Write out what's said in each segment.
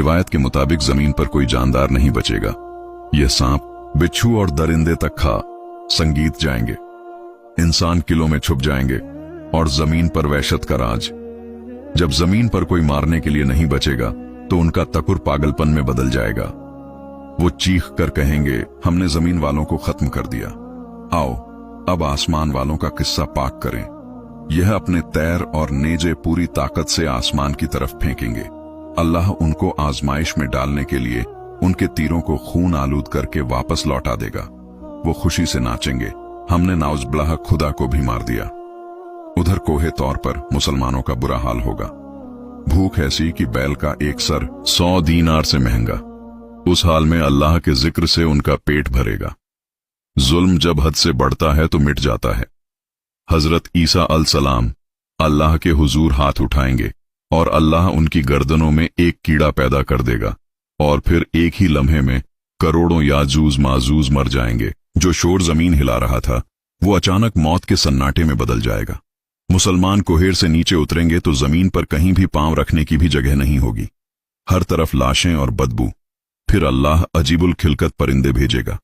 रिवायत के मुताबिक जमीन पर कोई जानदार नहीं बचेगा। यह सांप, बिच्छू और दरिंदे तक खा संगीत जाएंगे। इंसान किलों में छुप जाएंगे और जमीन पर वहशत का राज। जब जमीन पर कोई मारने के लिए नहीं बचेगा तो उनका तकुर पागलपन में बदल जाएगा। वो चीख कर कहेंगे, हमने जमीन वालों को खत्म कर दिया। आओ अब आसमान वालों का किस्सा पाक करें। यह अपने तैर और नेजे पूरी ताकत से आसमान की तरफ फेंकेंगे। अल्लाह उनको आजमाइश में डालने के लिए उनके तीरों को खून आलूद करके वापस लौटा देगा। वो खुशी से नाचेंगे, हमने नाउज़बिल्लाह खुदा को भी मार दिया। उधर कोहे तौर पर मुसलमानों का बुरा हाल होगा। भूख ऐसी कि बैल का एक सर 100 दीनार से महंगा। उस हाल में अल्लाह के जिक्र से उनका पेट भरेगा। जुल्म जब हद से बढ़ता है तो मिट जाता है। हजरत ईसा अलैहिस्सलाम अल्लाह के हुजूर हाथ उठाएंगे और अल्लाह उनकी गर्दनों में एक कीड़ा पैदा कर देगा और फिर एक ही लम्हे में करोड़ों याजूज माजूज मर जाएंगे। जो शोर जमीन हिला रहा था वो अचानक मौत के सन्नाटे में बदल जाएगा। मुसलमान कोहेर से नीचे उतरेंगे तो जमीन पर कहीं भी पांव रखने की भी जगह नहीं होगी। हर तरफ लाशें और बदबू। फिर अल्लाह अजीबुल खिलकत परिंदे भेजेगा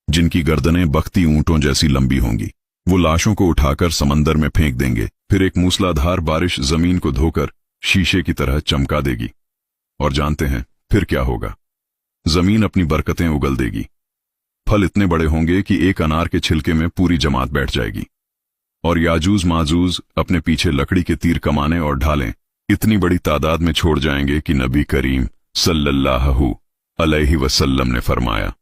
जिनकी गर्दनें बख्ती ऊंटों जैसी लंबी होंगी। वो लाशों को उठाकर समंदर में फेंक देंगे। फिर एक मूसलाधार बारिश जमीन को धोकर शीशे की तरह चमका देगी। और जानते हैं फिर क्या होगा? जमीन अपनी बरकतें उगल देगी। फल इतने बड़े होंगे कि एक अनार के छिलके में पूरी जमात बैठ जाएगी। और याजूज माजूज अपने पीछे लकड़ी के तीर कमाने और ढालें इतनी बड़ी तादाद में छोड़ जाएंगे कि नबी करीम सल्लल्लाहु अलैहि वसल्लम ने फरमाया,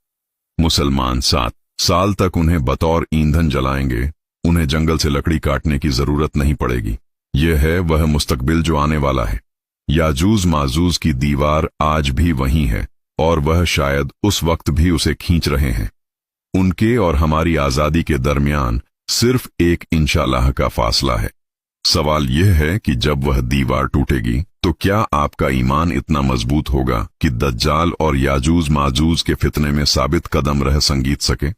मुसलमान 7 साल तक उन्हें बतौर ईंधन जलाएंगे। उन्हें जंगल से लकड़ी काटने की जरूरत नहीं पड़ेगी। यह है वह मुस्तकबिल जो आने वाला है। याजूज माजूज की दीवार आज भी वहीं है और वह शायद उस वक्त भी उसे खींच रहे हैं। उनके और हमारी आजादी के दरमियान सिर्फ एक इंशाअल्लाह का फासला है। सवाल यह है कि जब वह दीवार टूटेगी तो क्या आपका ईमान इतना मजबूत होगा कि दज्जाल और याजूज माजूज के फितने में साबित कदम रह संगीत सके?